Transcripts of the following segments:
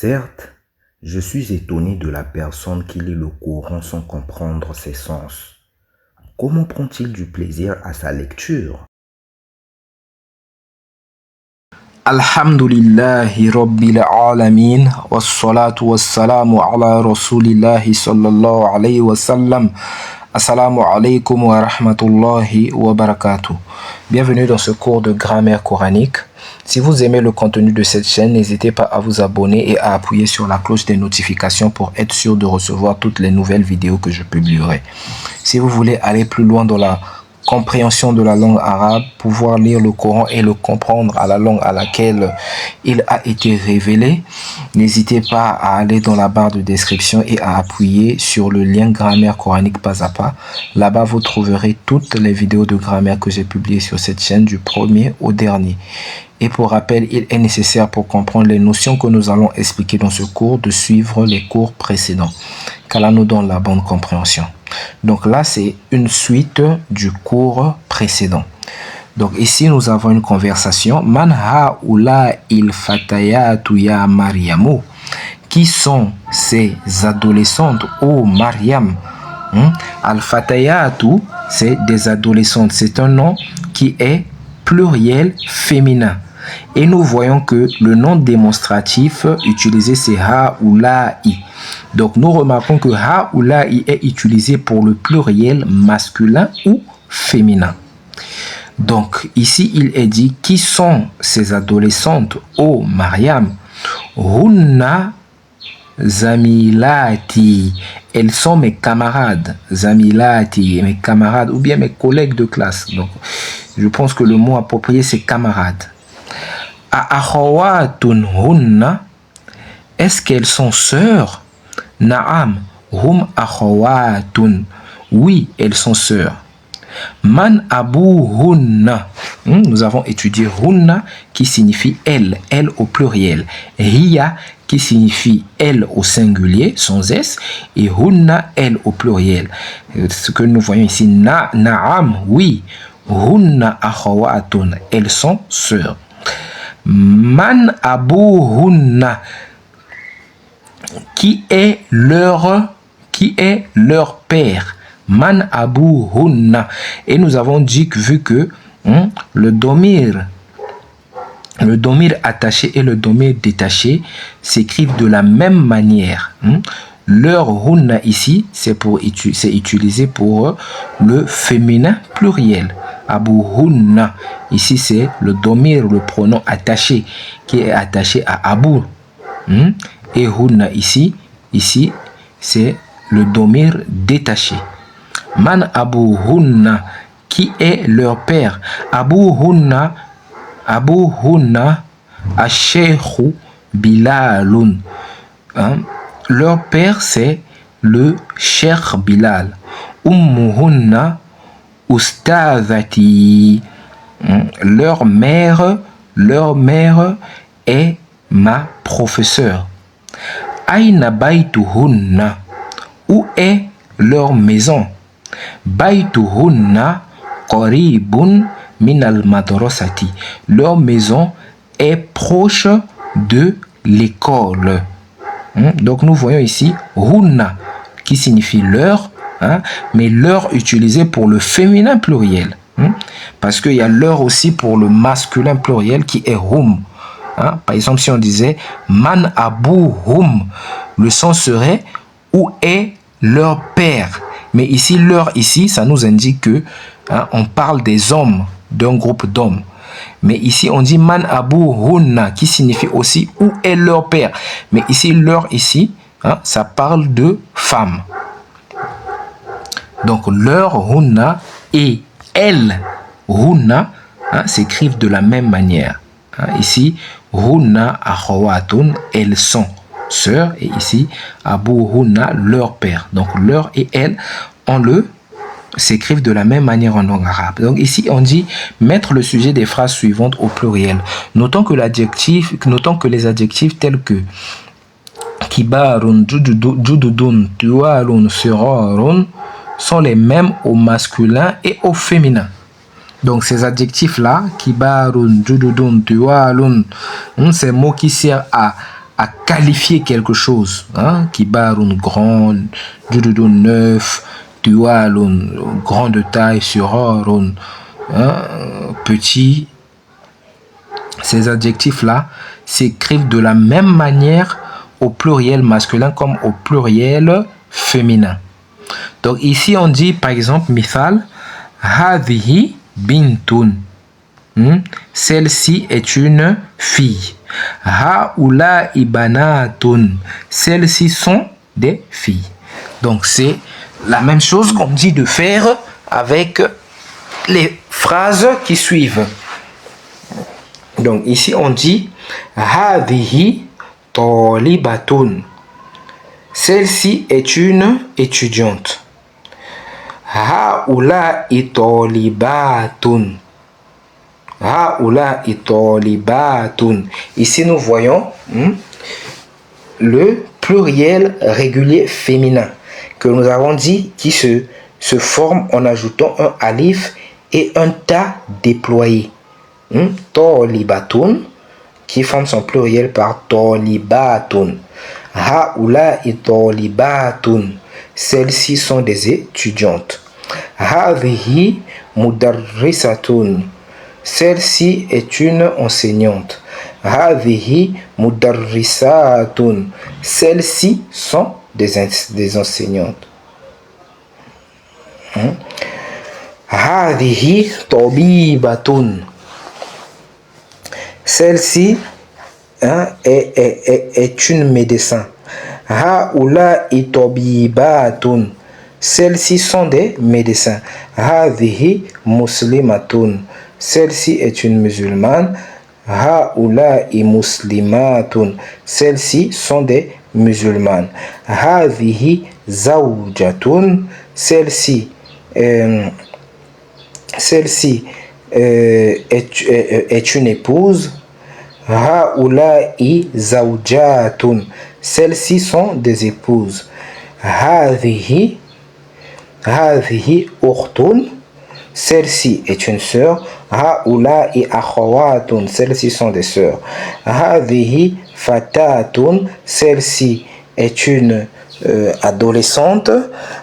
Certes, je suis étonné de la personne qui lit le Coran sans comprendre ses sens. Comment prend-il du plaisir à sa lecture? Alhamdulillahi Rabbil Alamin wassalatu wassalamu ala Rasulillahi sallallahu alayhi wa sallam. Assalamu alaikum wa rahmatullahi wa barakatuh. Bienvenue dans ce cours de grammaire coranique. Si vous aimez le contenu de cette chaîne, n'hésitez pas à vous abonner et à appuyer sur la cloche des notifications pour être sûr de recevoir toutes les nouvelles vidéos que je publierai. Si vous voulez aller plus loin dans la compréhension de la langue arabe, pouvoir lire le Coran et le comprendre à la langue à laquelle il a été révélé, n'hésitez pas à aller dans la barre de description et à appuyer sur le lien grammaire coranique pas à pas. Là-bas, vous trouverez toutes les vidéos de grammaire que j'ai publiées sur cette chaîne du premier au dernier. Et pour rappel, il est nécessaire pour comprendre les notions que nous allons expliquer dans ce cours de suivre les cours précédents. Qu'Allah nous donne la bonne compréhension. Donc là, c'est une suite du cours précédent. Donc ici, nous avons une conversation. Man haoula il fatayatu ya Mariamu. Qui sont ces adolescentes, ô Mariam? Al fatayatu, c'est des adolescentes. C'est un nom qui est pluriel féminin. Et nous voyons que le nom démonstratif utilisé, c'est haoula'i. Donc, nous remarquons que haoula'i est utilisé pour le pluriel masculin ou féminin. Donc, ici, il est dit, qui sont ces adolescentes, ô Mariam? Hunna zamilati. Elles sont mes camarades. Zamilati, mes camarades, ou bien mes collègues de classe. Donc, je pense que le mot approprié, c'est camarades. Akhawatun hunna. Est-ce qu'elles sont sœurs? Naam, hum akhawatun. Oui, elles sont sœurs. Man abu hunna. Nous avons étudié hunna qui signifie elle, elle au pluriel. Hiya qui signifie elle au singulier, sans S, et hunna, elle au pluriel. Ce que nous voyons ici, naam, oui, hunna akhawatun, elles sont sœurs. Man abu hunna. Qui est leur père? Man abu hunna. Et nous avons dit que vu que le domir attaché et le domir détaché s'écrivent de la même manière. Leur hunna ici, c'est utilisé pour le féminin pluriel. Abu hunna. Ici, c'est le domir, le pronom attaché, qui est attaché à abu. Et hunna ici, c'est le domir détaché. Man abu hunna. Qui est leur père? Abu hunna ash-shaykhu Bilalun. Leur père, c'est le Cheikh Bilal. Ummuhunna ustadhati. Leur mère est ma professeure. Aina baytuhunna. Où est leur maison? Baytuhunna qaribun minal madrasati. Leur maison est proche de l'école. Donc nous voyons ici hunna qui signifie leur, mais leur utilisé pour le féminin pluriel. Parce qu'il y a leur aussi pour le masculin pluriel qui est hum. Par exemple, si on disait man abu hum, le sens serait où est leur père. Mais ici, leur ici, ça nous indique que on parle des hommes, d'un groupe d'hommes. Mais ici, on dit man abu hunna, qui signifie aussi où est leur père. Mais ici, leur ici, ça parle de femmes. Donc, leur hunna et elle hunna s'écrivent de la même manière. Ici, hunna akhawatun, elles sont sœurs. Et ici, abu hunna, leur père. Donc, leur et elle, s'écrivent de la même manière en langue arabe. Donc ici, on dit mettre le sujet des phrases suivantes au pluriel. Notons que les adjectifs tels que kibarun, jududun, tualun, surarun sont les mêmes au masculin et au féminin. Donc ces adjectifs-là, kibarun, jududun, tualun, ces mots qui servent à à qualifier quelque chose. Hein? Kibarun, grand, jududun, neuf, tualun, grande taille, surorun, hein? Petit. Ces adjectifs-là s'écrivent de la même manière au pluriel masculin comme au pluriel féminin. Donc ici on dit par exemple, mithal, hadhihi bintun. Celle-ci est une fille. Haula ibanatun. Celles-ci sont des filles. Donc c'est la même chose qu'on dit de faire avec les phrases qui suivent. Donc ici on dit hadhihi talibatun. Celle-ci est une étudiante. Haula talibatun. Haula talibatun. Ici nous voyons le pluriel régulier féminin que nous avons dit qui se forme en ajoutant un alif et un ta déployé. Talibatun qui forme son pluriel par talibatun. Haula talibatun. Celles-ci sont des étudiantes. Hadhihi mudarrisatun. Celle-ci est une enseignante. Hadhihi mudarrisatun. Celles-ci sont des enseignantes. Hadhihi tabibatun. Celle-ci est une médecin. Haula tabibatun. Celles-ci sont des médecins. Hadhihi muslimatun. Celle-ci est une musulmane. Haula muslimatun. Celles-ci sont des musulmanes. Hadhihi zawjatun. Celle-ci est une épouse. Haula zawjatun. Celles-ci sont des épouses. Hadhihi ukhtun. Celle-ci est une sœur. Haula akhawatun. Celles-ci sont des sœurs. Hadhihi fatatun. Celle-ci est une adolescente.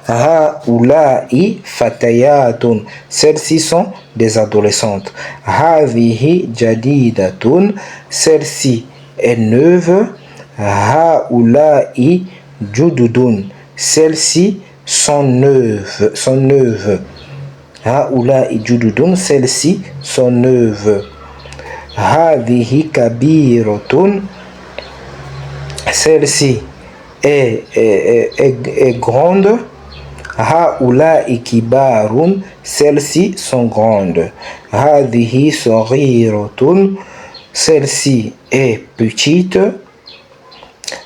Haula fatayatun. Celles-ci sont des adolescentes. Hadhihi jadidatun. Celle-ci est neuve. Haula jududun. Celles-ci sont neuves. Haula jududun. Celles-ci sont neuves. Hadhihi kabiratun. Celle-ci est grande. Haula kibarun. Celles-ci sont grandes. Hadhihi saghiratun. Celle-ci est petite.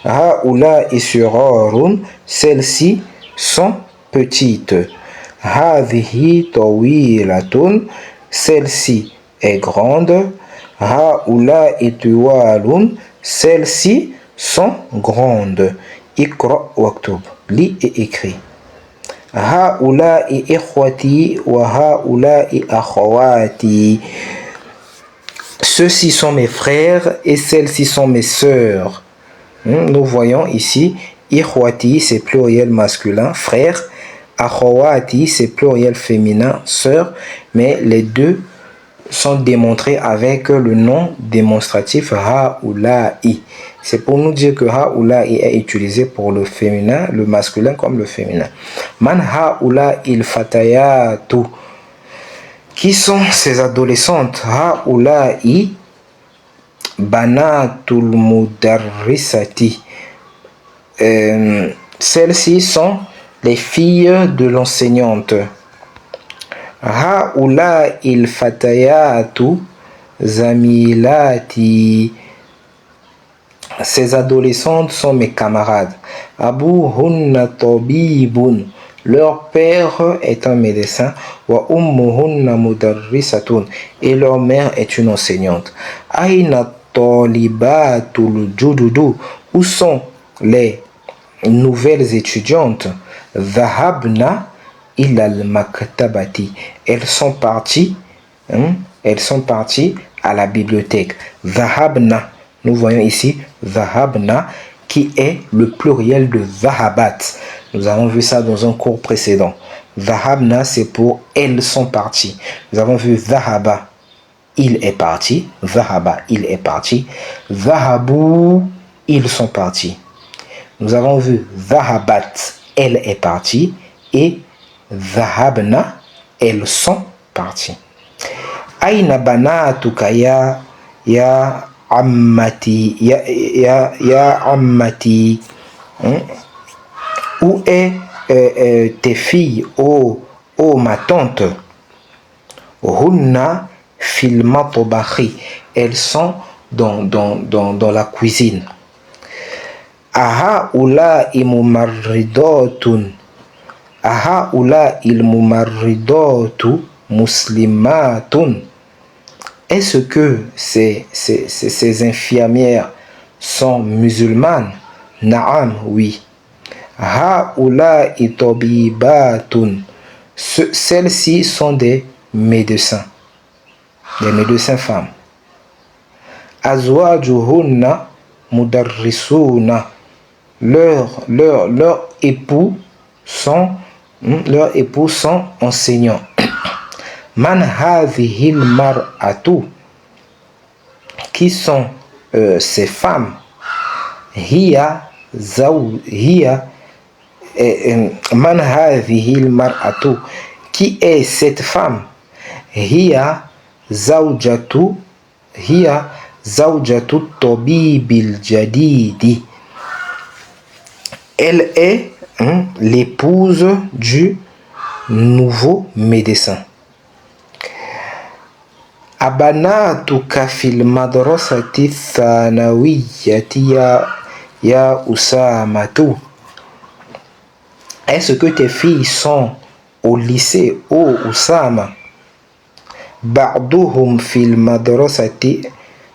Haula surarun. Celles-ci sont petites. Hadhihi tawilatun. Celle-ci est grande. Haula tuwalun. Celles-ci sont grandes. Iqra waktub. Lis et écris. Haula ikhwati wa haula akhawati. Ceux-ci sont mes frères et celles-ci sont mes sœurs. Nous voyons ici, ikhwati c'est pluriel masculin, frère. Akhawati c'est pluriel féminin, sœur. Mais les deux sont démontrés avec le nom démonstratif haula'i. C'est pour nous dire que haula'i est utilisé pour le féminin, le masculin comme le féminin. Man haula'i fatayatu. Qui sont ces adolescentes? Haula'i banatul mudarrisati. Celles-ci sont les filles de l'enseignante. Haula'i fatayatu zamilati. Ces adolescentes sont mes camarades. Abuhunna tabibun. Leur père est un médecin. Wa ummuhunna mudarrisatun. Et leur mère est une enseignante. Aina talibatul jududu. Où sont les nouvelles étudiantes? Dhahabna ilal maktabati. Elles sont parties à la bibliothèque. Dhahabna. nous voyons ici dhahabna qui est le pluriel de dhahabat. Nous avons vu ça dans un cours précédent. Dhahabna, c'est pour elles sont parties. Nous avons vu dhahaba, il est parti. Dhahaba, il est parti. Dhahabu, ils sont partis. Nous avons vu dhahabat, elle est partie. Et dhahabna, elles sont parties. Aina banatuka ya ammati, ya ammati. Où est tes filles, oh ma tante? Hunna fil matbahi. Elles sont dans la cuisine. Aha ula imumarridotun. Aha ula ilmumarridotu muslimatun. Est-ce que ces infirmières sont musulmanes? Naam, oui. Ha-ula itobibatun. Celles-ci sont des médecins femmes. Azwajuhunna mudarrisuna. Leurs époux sont enseignants. Man hadhihil mar'atu. Qui sont ces femmes? Hiya man hadhihil mar'atu. Qui est cette femme? Hiya zawjatu tabibil jadidi. Elle est l'épouse du nouveau médecin. Abanatuka fil madrasati thanawiyati ya Usamatu. Est-ce que tes filles sont au lycée, ô Usama? Ba'duhum fil madrasati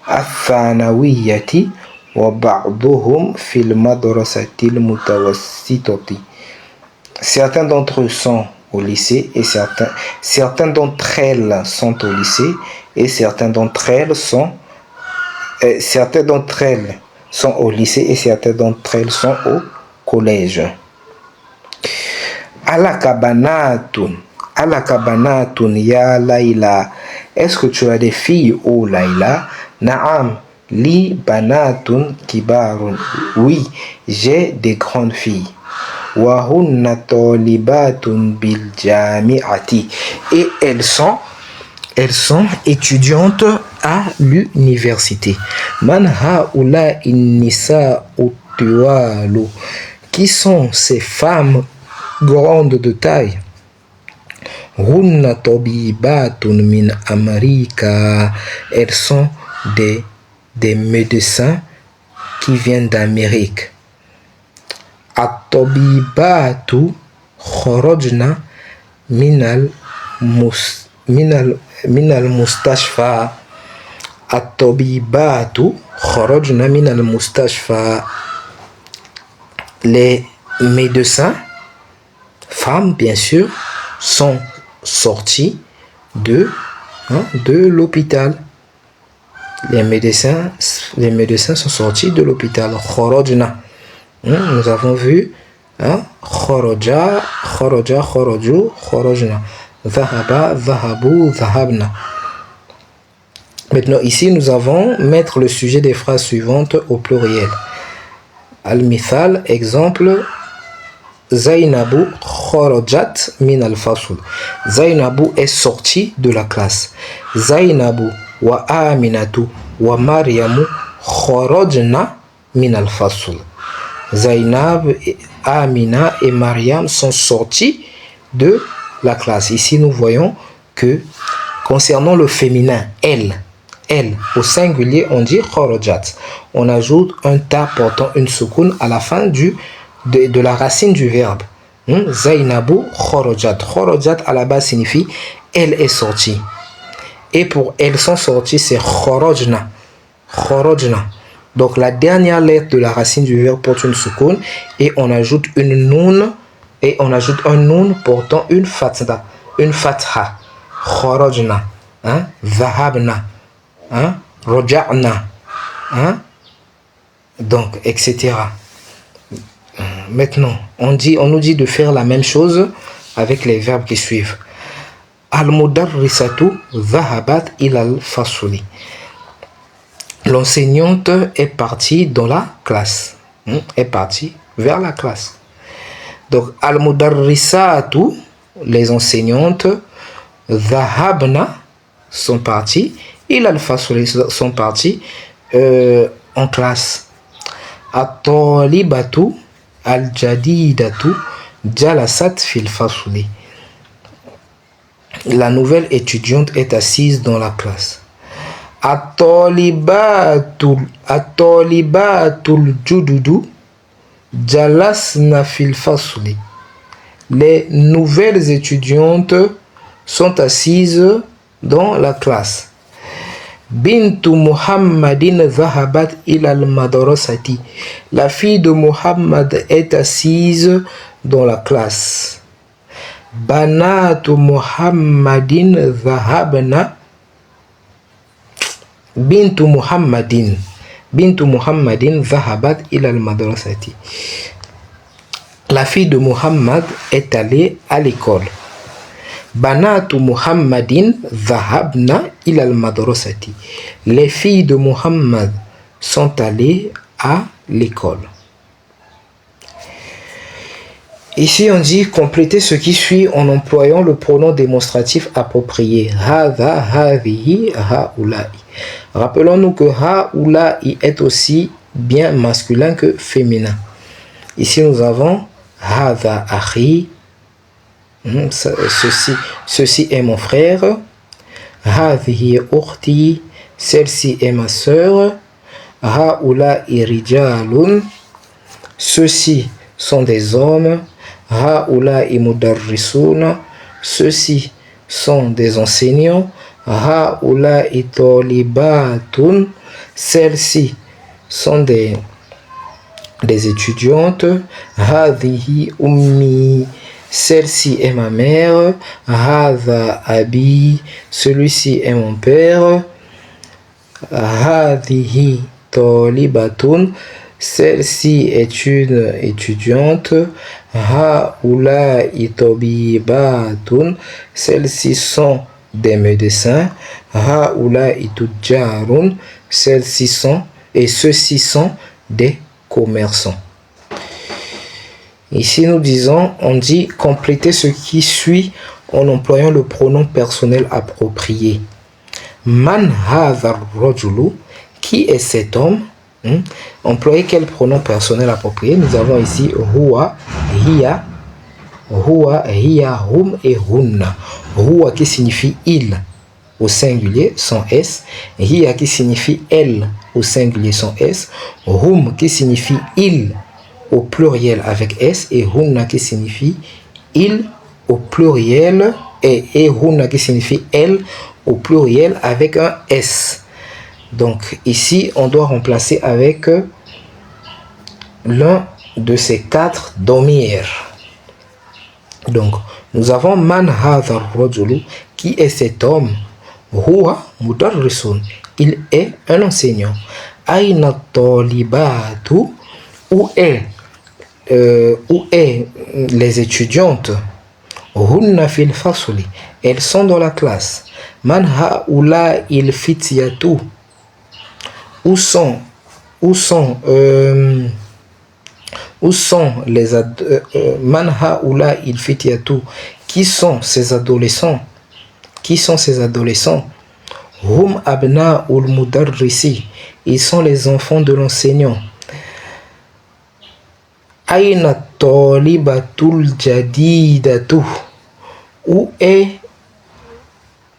athanawiyati wa ba'duhum fil madrasati al-mutawassitati. Certains d'entre eux sont au lycée et certains d'entre elles sont au lycée et certains d'entre elles sont au lycée et certains d'entre elles sont au collège. Alakabanatun ya Laila. Est-ce que tu as des filles, ô Laila? Naam li banatun kibarun. Oui, j'ai des grandes filles. Wahunna talibatun bil jami'ati. Et elles sont étudiantes à l'université. Man haula innisa utiwalu. Qui sont ces femmes grandes de taille? Hunna tabibatun min Amerika. Elles sont des médecins qui viennent d'Amérique. At-tabibatu kharajna minal mustashfa. At-tabibatu kharajna minal mustashfa. Les médecins, femmes bien sûr, sont sortis de l'hôpital. Les médecins sont sortis de l'hôpital. Kharajna. Nous avons vu kharaja, kharaju, kharajna. Dhahaba, dhahabu, dhahabna. Maintenant, ici, nous avons mettre le sujet des phrases suivantes au pluriel. Al-Mithal, exemple, Zainabu kharajat min al-fasl. Zainabu est sortie de la classe. Zainabu wa Aminatu wa Maryamu kharajna min al-fasl. Zainab, Amina et Mariam sont sortis de la classe. Ici, nous voyons que concernant le féminin, elle, au singulier, on dit kharajat. On ajoute un ta portant une soukoun à la fin de la racine du verbe. Zainabu kharajat. Kharajat à la base signifie elle est sortie. Et pour elles sont sorties, c'est kharajna. Kharajna. Donc la dernière lettre de la racine du verbe porte une soukoun et on ajoute une noun et on ajoute un noun portant une fatha. Kharajna, dhahabna, raja'na, Donc, etc. Maintenant, on nous dit de faire la même chose avec les verbes qui suivent. Al-mudarrisatu dhahabat ilal fasuli. L'enseignante est partie dans la classe. Est partie vers la classe. Donc, al-mudarrisatu, les enseignantes, dhahabna, sont parties, ilal fasuli, sont parties en classe. At-talibatu al-jadidatu jalasat fil fasuli. La nouvelle étudiante est assise dans la classe. At-talibatul jududu jalasna fil fasli. Les nouvelles étudiantes sont assises dans la classe. Bintu Muhammadin dhahabat ilal madrasati. La fille de Muhammad est assise dans la classe. Banatu Muhammadin dhahabna. Bintu Muhammadin dhahabat ilal madrasati. La fille de Muhammad est allée à l'école. Banatu Muhammadin dhahabna ilal madrasati. Les filles de Muhammad sont allées à l'école. Ici, on dit compléter ce qui suit en employant le pronom démonstratif approprié. Hadha, hadhihi, haula'i. Rappelons-nous que haula'i est aussi bien masculin que féminin. Ici, nous avons hadha akhi. Ceci est mon frère. Hadhihi ukhti. Celle-ci est ma sœur. Haula'i rijalun. Ceux-ci sont des hommes. Haula'i mudarrisuna. Ceux-ci sont des enseignants. Haula'i talibatun. Celles-ci sont des étudiantes. Hadhihi ummi. Celle-ci est ma mère. Hadha abi. Celui-ci est mon père. Hadhihi talibatun. Celle-ci est une étudiante. Haula'i tabibatun. Celles-ci sont des médecins. Haula'i tujjarun. Celles-ci sont et ceux-ci sont des commerçants. Ici nous disons, on dit compléter ce qui suit en employant le pronom personnel approprié. Man hadha rajulu. Qui est cet homme? Employer quel pronom personnel approprié? Nous avons ici huwa, hiya, hum et hunna. Huwa qui signifie il au singulier sans S, hiya qui signifie elle au singulier sans S, hum qui signifie il au pluriel avec S et hunna qui signifie il au pluriel et hunna qui signifie elle au pluriel avec un S. Donc ici, on doit remplacer avec l'un de ces quatre domir. Donc, nous avons man hadha rajulu. Qui est cet homme? Huwa mudarrisun. Il est un enseignant. Aina talibatu. Où est les étudiantes? Hunna fil fasli. Elles sont dans la classe. Man haula il fityatu. Où sont les man haula il fityatu. Qui sont ces adolescents? Hum abna ul mudarrisi. Ils sont les enfants de l'enseignant. Aina talibatul jadidatu. Où est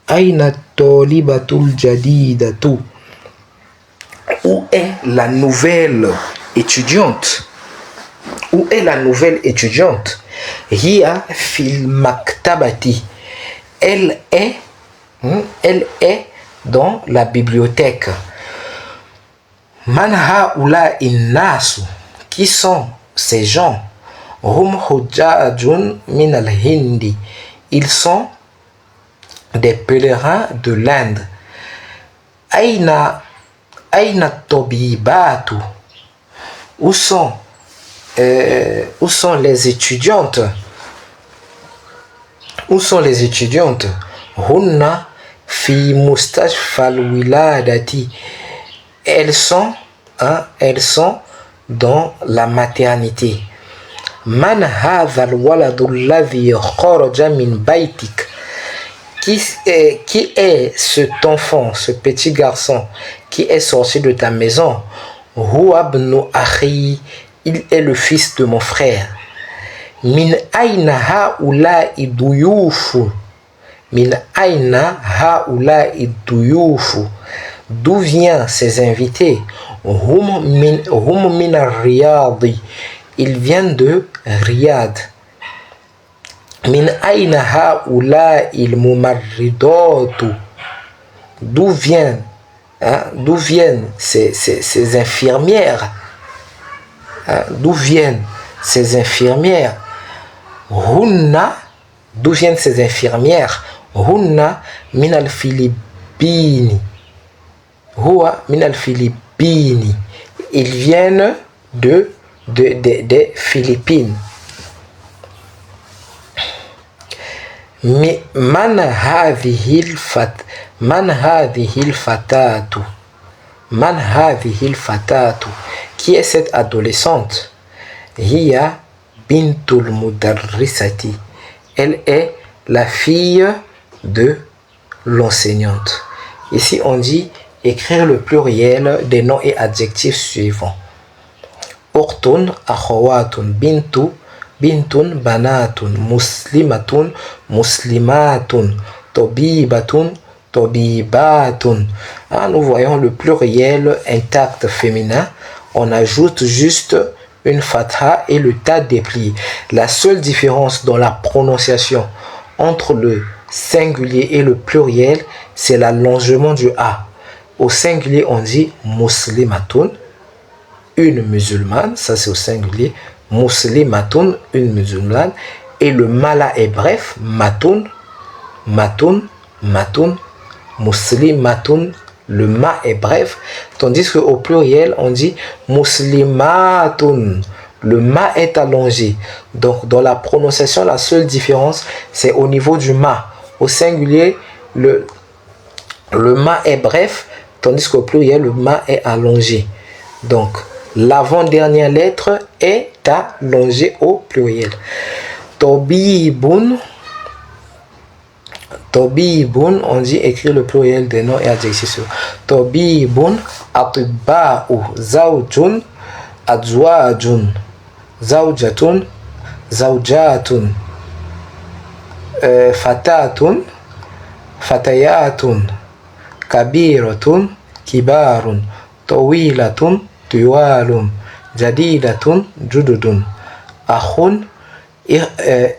Aina talibatul jadidatu. Où est la nouvelle étudiante? Où est la nouvelle étudiante? Hiya fil maktabati. Elle est dans la bibliothèque. Man haula innasu. Qui sont ces gens? Hum hujjajun min al-Hindi. Ils sont des pèlerins de l'Inde. Aina tabibatu. Où sont les étudiantes? Où sont les étudiantes? Hunna fi mustashfa al-wiladati. Elles sont dans la maternité. Man hadha al-waladu alladhi kharaja min baytik. Qui est cet enfant, ce petit garçon qui est sorti de ta maison? Huwa ibnu akhi. Il est le fils de mon frère. Min aina haula'i duyufu. Min aina haula'i duyufu. D'où viennent ces invités? Hum min ar-Riyadi. Ils viennent de Riyad. Min aina haula'i al-mumarridatu. D'où viennent ces infirmières? D'où viennent ces infirmières? Hunna, d'où viennent ces infirmières? Hunna min al-Philippines. Huwa min al-Philippines. Ils viennent des Philippines. Mais man hadhihi al-fatatu. Man hadhihi al-fatatu. Qui est cette adolescente? Hiya bintul mudarrisati. Elle est la fille de l'enseignante. Ici on dit écrire le pluriel des noms et adjectifs suivants. Uqtun, akhawatun, bintun, banatun, muslimatun, muslimatun, tabibatun, tabibatun. Nous voyons le pluriel intact féminin. On ajoute juste une fatha et le ta déplié. La seule différence dans la prononciation entre le singulier et le pluriel, c'est l'allongement du A. Au singulier, on dit muslimatun, une musulmane, ça c'est au singulier. Muslimatun, une musulmane. Et le mala est bref, matun, muslimatun. Le ma est bref, tandis qu'au pluriel, on dit muslimatun. Le ma est allongé. Donc, dans la prononciation, la seule différence, c'est au niveau du ma. Au singulier, le ma est bref, tandis qu'au pluriel, le ma est allongé. Donc, l'avant-dernière lettre est allongée au pluriel. Tobibun, on dit écrire le pluriel des noms et adjectifs. Tobibun, atiba'u, zawjun, azwajun, zawjatun, zawjatun, fatatun, fatayatun, kabiratun, kibarun, tawilatun, tiwalun, jadidatun, jududun, akhun,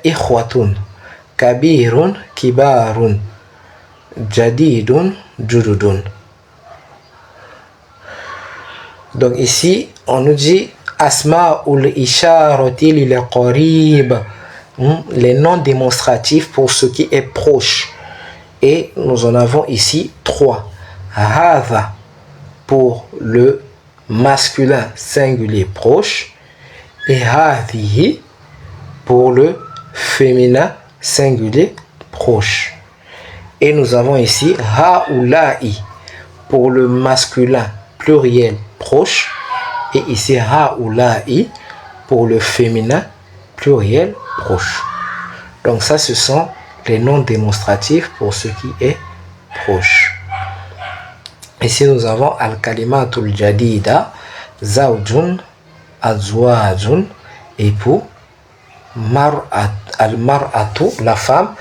ikhwatun, kabirun, kibarun, jadidun, jududun. Donc ici, on nous dit asma'ul isharati lil qarib, les noms démonstratifs pour ce qui est proche. Et nous en avons ici 3. Hadha pour le masculin singulier proche et hadhihi pour le féminin singulier proche. Et nous avons ici haula'i pour le masculin pluriel proche et ici haula'i pour le féminin pluriel proche. Donc ça, ce sont les noms démonstratifs pour ce qui est proche. Ici nous avons al-kalimatul jadida, zawjun, azwajun, époux, al-mar'atu, la femme,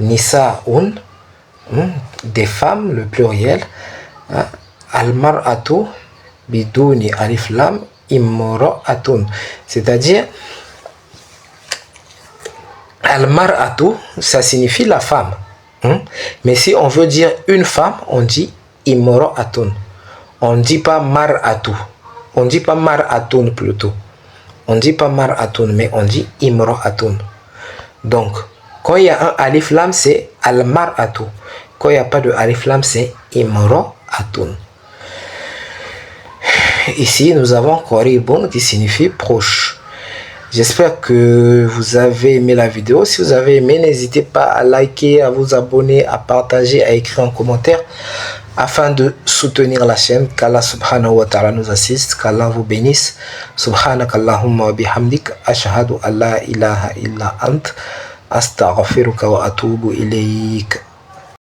nisa'un, des femmes, le pluriel, al-mar'atu, biduni alif lam, imra'atun, c'est-à-dire al-mar'atu, ça signifie la femme. Mais si on veut dire une femme, on dit imra'atun. On ne dit pas mar'atu. On ne dit pas mar'atun plutôt. On ne dit pas mar'atun, mais on dit imra'atun. Donc, quand il y a un alif lam, c'est al-mar'atu. Quand il n'y a pas de alif lam, c'est imra'atun. ici, nous avons Qaribun qui signifie proche. J'espère que vous avez aimé la vidéo. Si vous avez aimé, n'hésitez pas à liker, à vous abonner, à partager, à écrire en commentaire afin de soutenir la chaîne. Qu'Allah subhanahu wa ta'ala nous assiste, qu'Allah vous bénisse. Subhanakallahumma wa bihamdik, ashhadu an la ilaha illa ant, astaghfiruka wa atubu ilayk.